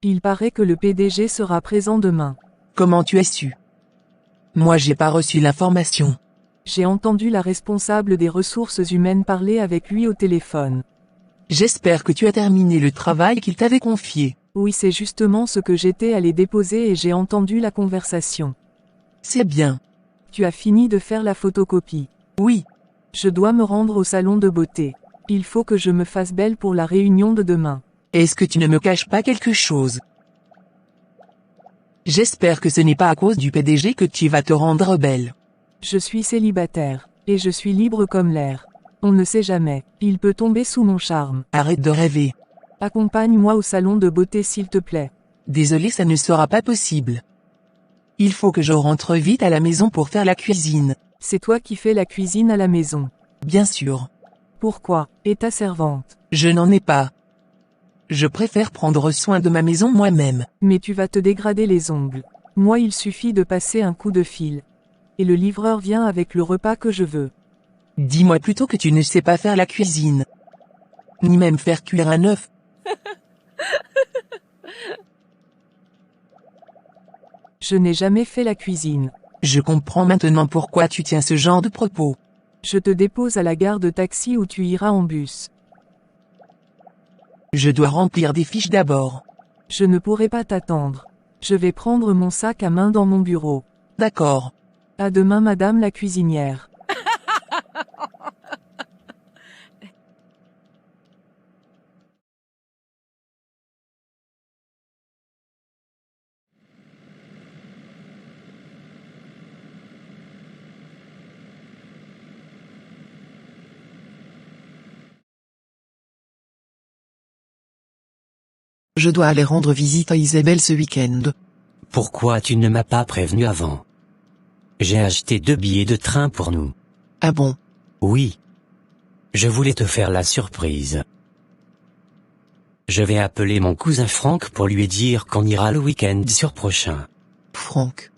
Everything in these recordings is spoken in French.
Il paraît que le PDG sera présent demain. Comment tu as su? Moi j'ai pas reçu l'information. J'ai entendu la responsable des ressources humaines parler avec lui au téléphone. J'espère que tu as terminé le travail qu'il t'avait confié. Oui, c'est justement ce que j'étais allé déposer et j'ai entendu la conversation. C'est bien. Tu as fini de faire la photocopie. Oui. Je dois me rendre au salon de beauté. Il faut que je me fasse belle pour la réunion de demain. Est-ce que tu ne me caches pas quelque chose? J'espère que ce n'est pas à cause du PDG que tu vas te rendre belle. Je suis célibataire, et je suis libre comme l'air. On ne sait jamais, il peut tomber sous mon charme. Arrête de rêver. Accompagne-moi au salon de beauté s'il te plaît. Désolé, ça ne sera pas possible. Il faut que je rentre vite à la maison pour faire la cuisine. C'est toi qui fais la cuisine à la maison. Bien sûr. Pourquoi? Et ta servante? Je n'en ai pas. Je préfère prendre soin de ma maison moi-même. Mais tu vas te dégrader les ongles. Moi, il suffit de passer un coup de fil. Et le livreur vient avec le repas que je veux. Dis-moi plutôt que tu ne sais pas faire la cuisine. Ni même faire cuire un œuf. Je n'ai jamais fait la cuisine. Je comprends maintenant pourquoi tu tiens ce genre de propos. Je te dépose à la gare de taxi où tu iras en bus. Je dois remplir des fiches d'abord. Je ne pourrai pas t'attendre. Je vais prendre mon sac à main dans mon bureau. D'accord. À demain, madame la cuisinière. Je dois aller rendre visite à Isabelle ce week-end. Pourquoi tu ne m'as pas prévenu avant? J'ai acheté 2 billets de train pour nous. Ah bon? Oui. Je voulais te faire la surprise. Je vais appeler mon cousin Franck pour lui dire qu'on ira le week-end sur prochain. Franck.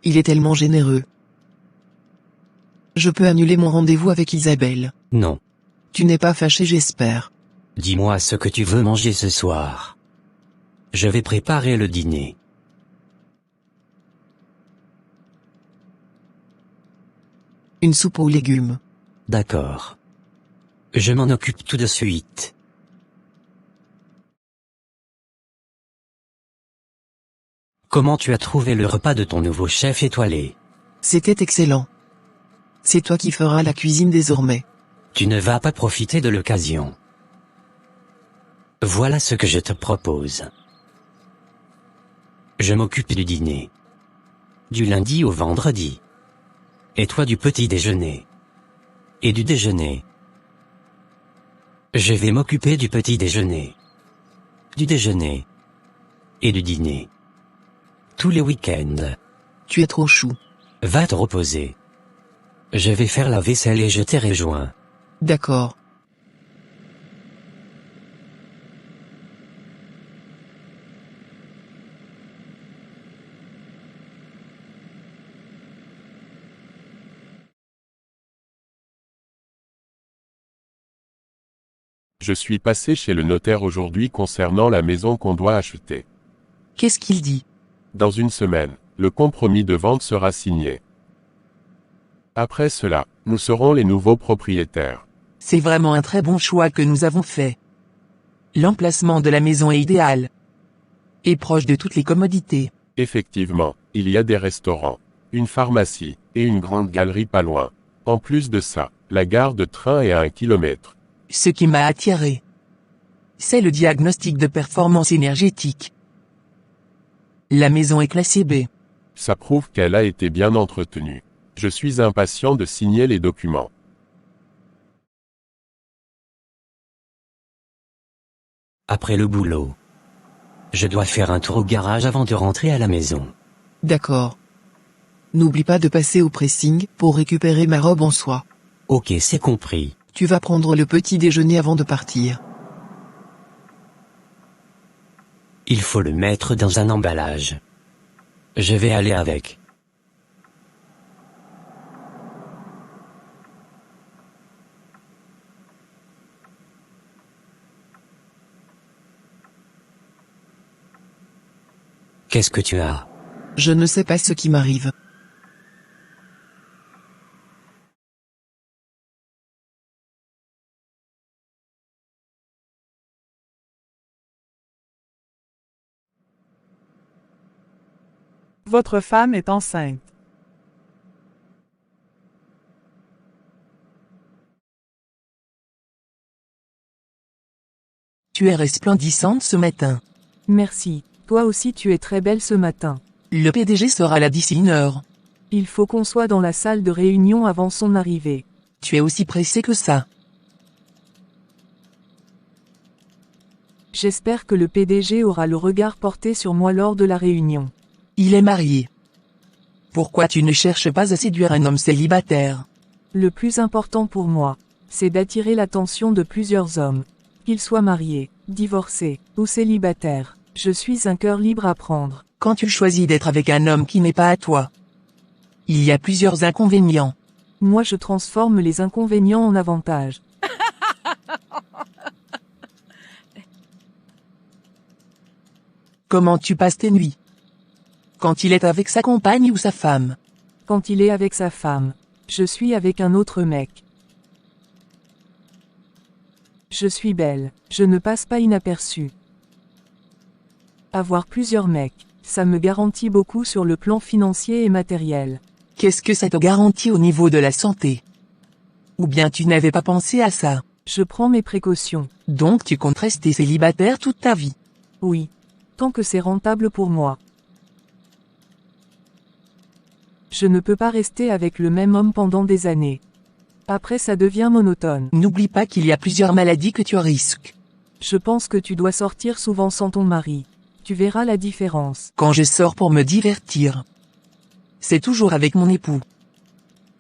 Il est tellement généreux. Je peux annuler mon rendez-vous avec Isabelle. Non. Tu n'es pas fâché, j'espère. Dis-moi ce que tu veux manger ce soir. Je vais préparer le dîner. Une soupe aux légumes. D'accord. Je m'en occupe tout de suite. Comment tu as trouvé le repas de ton nouveau chef étoilé? C'était excellent. C'est toi qui feras la cuisine désormais. Tu ne vas pas profiter de l'occasion. Voilà ce que je te propose. Je m'occupe du dîner. Du lundi au vendredi. Et toi du petit déjeuner. Et du déjeuner. Je vais m'occuper du petit déjeuner. Du déjeuner. Et du dîner. Tous les week-ends. Tu es trop chou. Va te reposer. Je vais faire la vaisselle et je t'ai rejoint. D'accord. Je suis passé chez le notaire aujourd'hui concernant la maison qu'on doit acheter. Qu'est-ce qu'il dit? Dans une semaine, le compromis de vente sera signé. Après cela, nous serons les nouveaux propriétaires. C'est vraiment un très bon choix que nous avons fait. L'emplacement de la maison est idéal. Et proche de toutes les commodités. Effectivement, il y a des restaurants, une pharmacie, et une grande galerie pas loin. En plus de ça, la gare de train est à 1 kilomètre. Ce qui m'a attiré, c'est le diagnostic de performance énergétique. La maison est classée B. Ça prouve qu'elle a été bien entretenue. Je suis impatient de signer les documents. Après le boulot. Je dois faire un tour au garage avant de rentrer à la maison. D'accord. N'oublie pas de passer au pressing pour récupérer ma robe en soie. Ok, c'est compris. Tu vas prendre le petit déjeuner avant de partir. Il faut le mettre dans un emballage. Je vais aller avec. Qu'est-ce que tu as? Je ne sais pas ce qui m'arrive. Votre femme est enceinte. Tu es resplendissante ce matin. Merci. Toi aussi tu es très belle ce matin. Le PDG sera là d'ici 1 heure. Il faut qu'on soit dans la salle de réunion avant son arrivée. Tu es aussi pressé que ça. J'espère que le PDG aura le regard porté sur moi lors de la réunion. Il est marié. Pourquoi tu ne cherches pas à séduire un homme célibataire? Le plus important pour moi, c'est d'attirer l'attention de plusieurs hommes. Qu'ils soient mariés, divorcés, ou célibataires, je suis un cœur libre à prendre. Quand tu choisis d'être avec un homme qui n'est pas à toi, il y a plusieurs inconvénients. Moi je transforme les inconvénients en avantages. Comment tu passes tes nuits? Quand il est avec sa compagne ou sa femme? Quand il est avec sa femme, je suis avec un autre mec. Je suis belle, je ne passe pas inaperçue. Avoir plusieurs mecs, ça me garantit beaucoup sur le plan financier et matériel. Qu'est-ce que ça te garantit au niveau de la santé? Ou bien tu n'avais pas pensé à ça? Je prends mes précautions. Donc tu comptes rester célibataire toute ta vie? Oui. Tant que c'est rentable pour moi. Je ne peux pas rester avec le même homme pendant des années. Après ça devient monotone. N'oublie pas qu'il y a plusieurs maladies que tu risques. Je pense que tu dois sortir souvent sans ton mari. Tu verras la différence. Quand je sors pour me divertir, c'est toujours avec mon époux.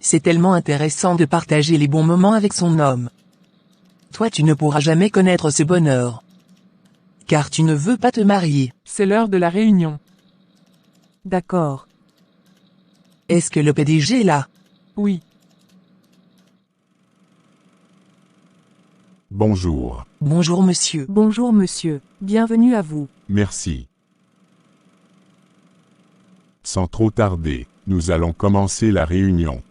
C'est tellement intéressant de partager les bons moments avec son homme. Toi tu ne pourras jamais connaître ce bonheur. Car tu ne veux pas te marier. C'est l'heure de la réunion. D'accord. Est-ce que le PDG est là? Oui. Bonjour. Bonjour monsieur. Bonjour monsieur, bienvenue à vous. Merci. Sans trop tarder, nous allons commencer la réunion.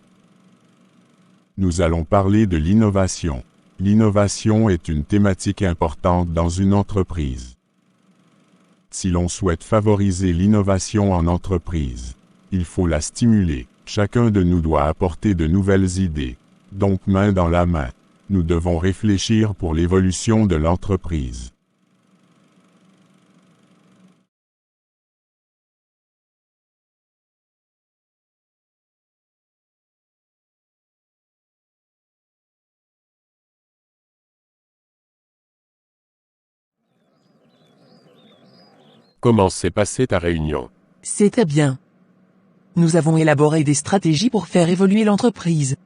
Nous allons parler de l'innovation. L'innovation est une thématique importante dans une entreprise. Si l'on souhaite favoriser l'innovation en entreprise, il faut la stimuler. Chacun de nous doit apporter de nouvelles idées. Donc main dans la main, nous devons réfléchir pour l'évolution de l'entreprise. Comment s'est passée ta réunion? C'était bien. Nous avons élaboré des stratégies pour faire évoluer l'entreprise.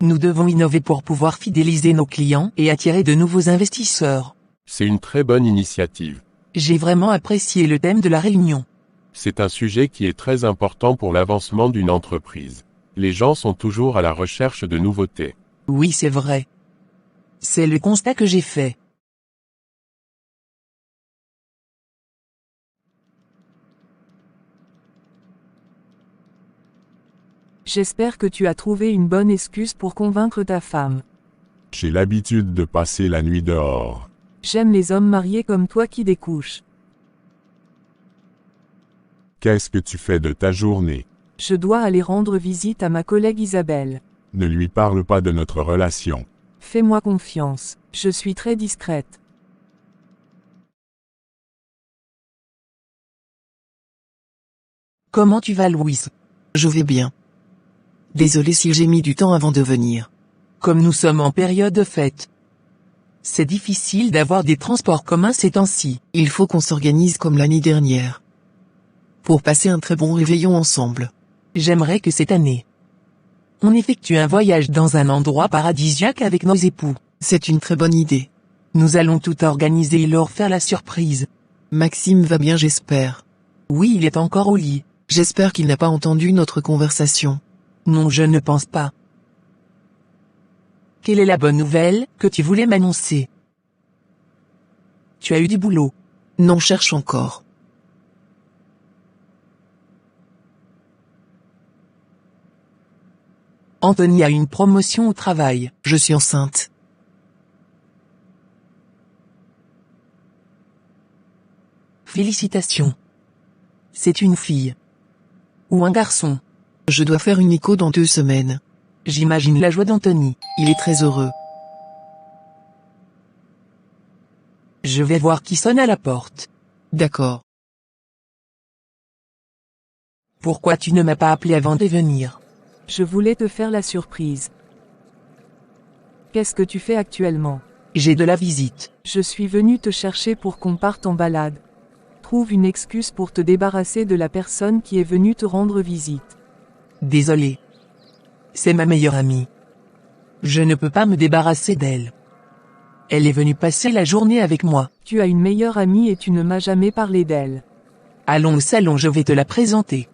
Nous devons innover pour pouvoir fidéliser nos clients et attirer de nouveaux investisseurs. C'est une très bonne initiative. J'ai vraiment apprécié le thème de la réunion. C'est un sujet qui est très important pour l'avancement d'une entreprise. Les gens sont toujours à la recherche de nouveautés. Oui, c'est vrai. C'est le constat que j'ai fait. J'espère que tu as trouvé une bonne excuse pour convaincre ta femme. J'ai l'habitude de passer la nuit dehors. J'aime les hommes mariés comme toi qui découchent. Qu'est-ce que tu fais de ta journée? Je dois aller rendre visite à ma collègue Isabelle. Ne lui parle pas de notre relation. Fais-moi confiance, je suis très discrète. Comment tu vas, Louise? Je vais bien. Désolé si j'ai mis du temps avant de venir. Comme nous sommes en période de fête, c'est difficile d'avoir des transports communs ces temps-ci. Il faut qu'on s'organise comme l'année dernière. Pour passer un très bon réveillon ensemble. J'aimerais que cette année, on effectue un voyage dans un endroit paradisiaque avec nos époux. C'est une très bonne idée. Nous allons tout organiser et leur faire la surprise. Maxime va bien, j'espère. Oui, il est encore au lit. J'espère qu'il n'a pas entendu notre conversation. Non, je ne pense pas. Quelle est la bonne nouvelle que tu voulais m'annoncer? Tu as eu du boulot? Non, cherche encore. Anthony a une promotion au travail. Je suis enceinte. Félicitations. C'est une fille. Ou un garçon. Je dois faire une écho dans 2 semaines. J'imagine la joie d'Anthony. Il est très heureux. Je vais voir qui sonne à la porte. D'accord. Pourquoi tu ne m'as pas appelé avant de venir? Je voulais te faire la surprise. Qu'est-ce que tu fais actuellement? J'ai de la visite. Je suis venu te chercher pour qu'on parte en balade. Trouve une excuse pour te débarrasser de la personne qui est venue te rendre visite. Désolé. C'est ma meilleure amie. Je ne peux pas me débarrasser d'elle. Elle est venue passer la journée avec moi. Tu as une meilleure amie et tu ne m'as jamais parlé d'elle. Allons au salon, je vais te la présenter.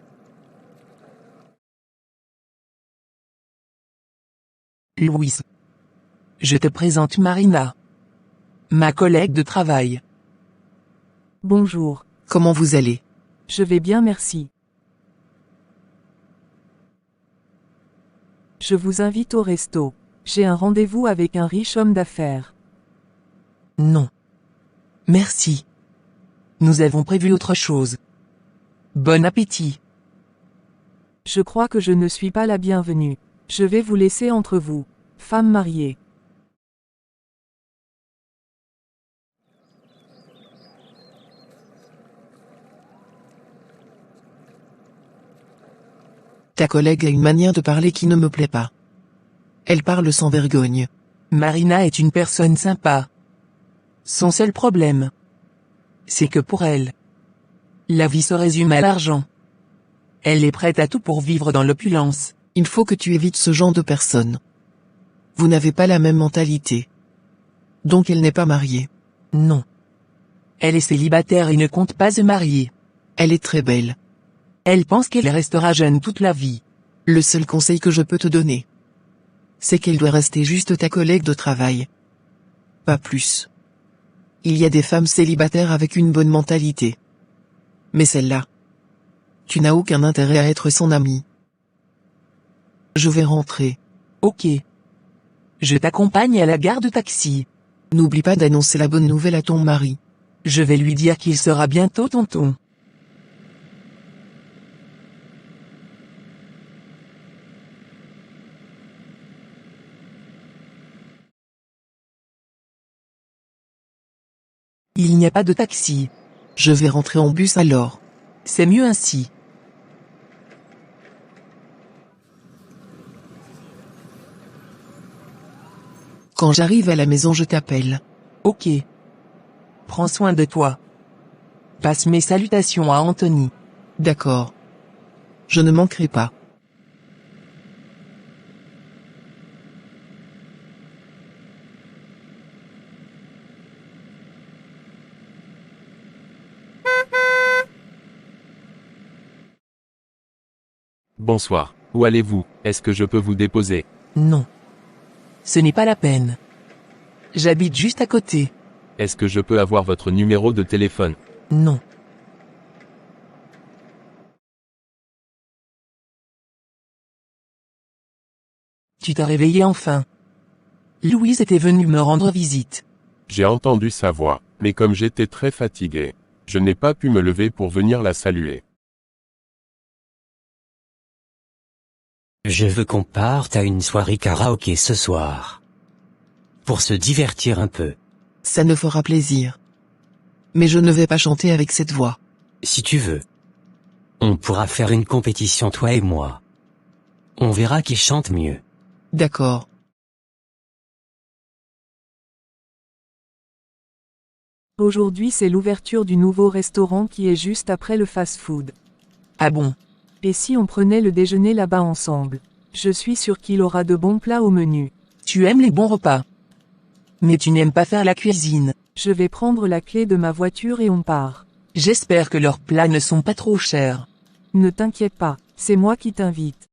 Louise. Je te présente Marina. Ma collègue de travail. Bonjour. Comment vous allez? Je vais bien, merci. Je vous invite au resto. J'ai un rendez-vous avec un riche homme d'affaires. Non. Merci. Nous avons prévu autre chose. Bon appétit. Je crois que je ne suis pas la bienvenue. Je vais vous laisser entre vous, femme mariée. Ta collègue a une manière de parler qui ne me plaît pas. Elle parle sans vergogne. Marina est une personne sympa. Son seul problème, c'est que pour elle, la vie se résume à l'argent. Elle est prête à tout pour vivre dans l'opulence. Il faut que tu évites ce genre de personne. Vous n'avez pas la même mentalité. Donc elle n'est pas mariée. Non. Elle est célibataire et ne compte pas se marier. Elle est très belle. Elle pense qu'elle restera jeune toute la vie. Le seul conseil que je peux te donner, c'est qu'elle doit rester juste ta collègue de travail. Pas plus. Il y a des femmes célibataires avec une bonne mentalité. Mais celle-là, tu n'as aucun intérêt à être son amie. Je vais rentrer. Ok. Je t'accompagne à la gare de taxi. N'oublie pas d'annoncer la bonne nouvelle à ton mari. Je vais lui dire qu'il sera bientôt tonton. Il n'y a pas de taxi. Je vais rentrer en bus alors. C'est mieux ainsi. Quand j'arrive à la maison je t'appelle. Ok. Prends soin de toi. Passe mes salutations à Anthony. D'accord. Je ne manquerai pas. Bonsoir. Où allez-vous? Est-ce que je peux vous déposer? Non. Ce n'est pas la peine. J'habite juste à côté. Est-ce que je peux avoir votre numéro de téléphone? Non. Tu t'as réveillé enfin. Louise était venue me rendre visite. J'ai entendu sa voix, mais comme j'étais très fatigué, je n'ai pas pu me lever pour venir la saluer. Je veux qu'on parte à une soirée karaoké ce soir. Pour se divertir un peu. Ça ne fera plaisir. Mais je ne vais pas chanter avec cette voix. Si tu veux. On pourra faire une compétition toi et moi. On verra qui chante mieux. D'accord. Aujourd'hui c'est l'ouverture du nouveau restaurant qui est juste après le fast-food. Ah bon? Et si on prenait le déjeuner là-bas ensemble? Je suis sûr qu'il aura de bons plats au menu. Tu aimes les bons repas. Mais tu n'aimes pas faire la cuisine. Je vais prendre la clé de ma voiture et on part. J'espère que leurs plats ne sont pas trop chers. Ne t'inquiète pas, c'est moi qui t'invite.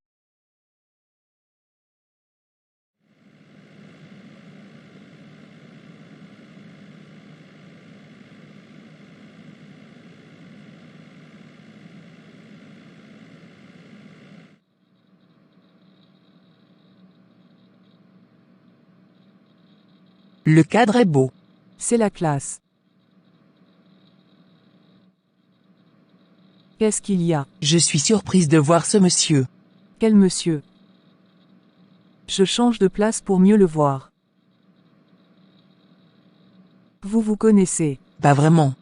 Le cadre est beau. C'est la classe. Qu'est-ce qu'il y a? Je suis surprise de voir ce monsieur. Quel monsieur? Je change de place pour mieux le voir. Vous vous connaissez? Pas vraiment.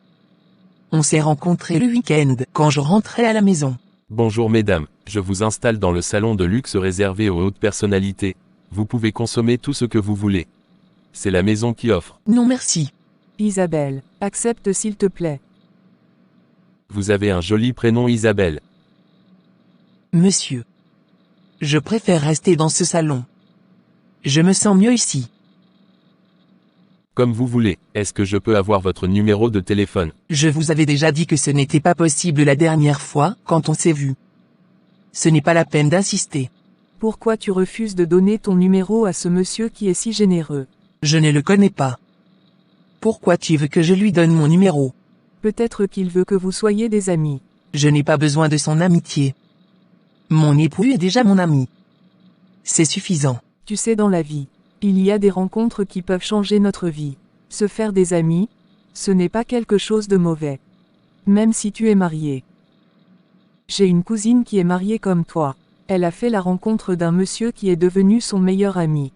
On s'est rencontrés le week-end quand je rentrais à la maison. Bonjour mesdames, je vous installe dans le salon de luxe réservé aux hautes personnalités. Vous pouvez consommer tout ce que vous voulez. C'est la maison qui offre. Non merci. Isabelle, accepte s'il te plaît. Vous avez un joli prénom Isabelle. Monsieur. Je préfère rester dans ce salon. Je me sens mieux ici. Comme vous voulez, est-ce que je peux avoir votre numéro de téléphone? Je vous avais déjà dit que ce n'était pas possible la dernière fois, quand on s'est vu. Ce n'est pas la peine d'insister. Pourquoi tu refuses de donner ton numéro à ce monsieur qui est si généreux? Je ne le connais pas. Pourquoi tu veux que je lui donne mon numéro? Peut-être qu'il veut que vous soyez des amis. Je n'ai pas besoin de son amitié. Mon époux est déjà mon ami. C'est suffisant. Tu sais, dans la vie, il y a des rencontres qui peuvent changer notre vie. Se faire des amis, ce n'est pas quelque chose de mauvais. Même si tu es marié. J'ai une cousine qui est mariée comme toi. Elle a fait la rencontre d'un monsieur qui est devenu son meilleur ami.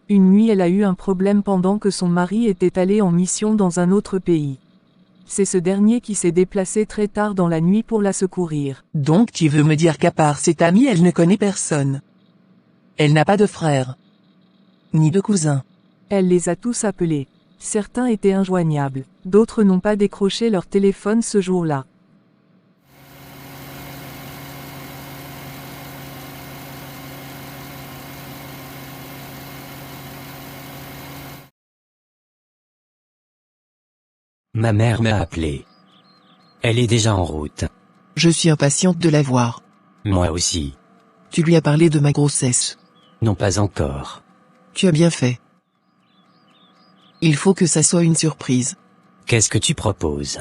Une nuit, elle a eu un problème pendant que son mari était allé en mission dans un autre pays. C'est ce dernier qui s'est déplacé très tard dans la nuit pour la secourir. Donc tu veux me dire qu'à part cette amie, elle ne connaît personne. Elle n'a pas de frère. Ni de cousin. Elle les a tous appelés. Certains étaient injoignables, d'autres n'ont pas décroché leur téléphone ce jour-là. Ma mère m'a appelé. Elle est déjà en route. Je suis impatiente de la voir. Moi aussi. Tu lui as parlé de ma grossesse. Non, pas encore. Tu as bien fait. Il faut que ça soit une surprise. Qu'est-ce que tu proposes?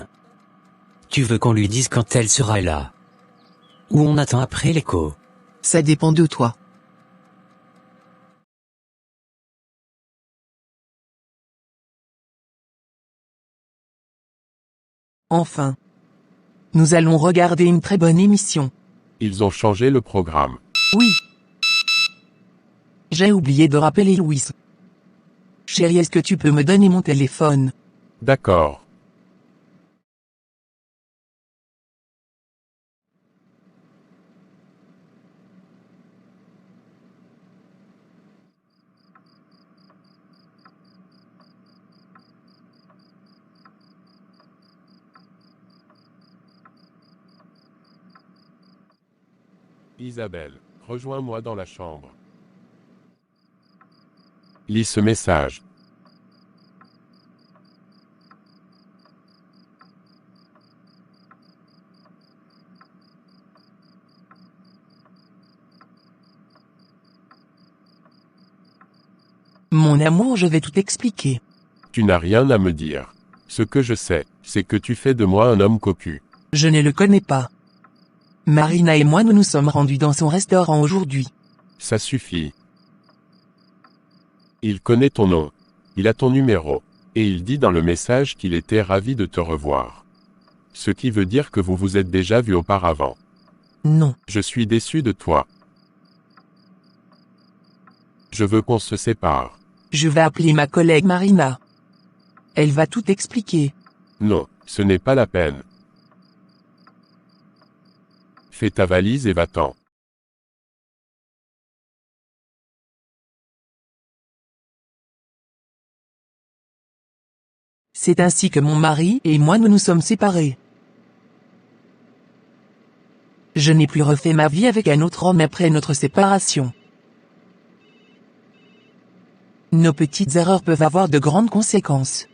Tu veux qu'on lui dise quand elle sera là? Ou on attend après l'écho? Ça dépend de toi. Enfin. Nous allons regarder une très bonne émission. Ils ont changé le programme. Oui. J'ai oublié de rappeler Louise. Chérie, est-ce que tu peux me donner mon téléphone? D'accord. Isabelle, rejoins-moi dans la chambre. Lis ce message. Mon amour, je vais tout expliquer. Tu n'as rien à me dire. Ce que je sais, c'est que tu fais de moi un homme cocu. Je ne le connais pas. Marina et moi nous nous sommes rendus dans son restaurant aujourd'hui. Ça suffit. Il connaît ton nom. Il a ton numéro. Et il dit dans le message qu'il était ravi de te revoir. Ce qui veut dire que vous vous êtes déjà vu auparavant. Non. Je suis déçu de toi. Je veux qu'on se sépare. Je vais appeler ma collègue Marina. Elle va tout expliquer. Non, ce n'est pas la peine. Fais ta valise et va-t'en. C'est ainsi que mon mari et moi nous nous sommes séparés. Je n'ai plus refait ma vie avec un autre homme après notre séparation. Nos petites erreurs peuvent avoir de grandes conséquences.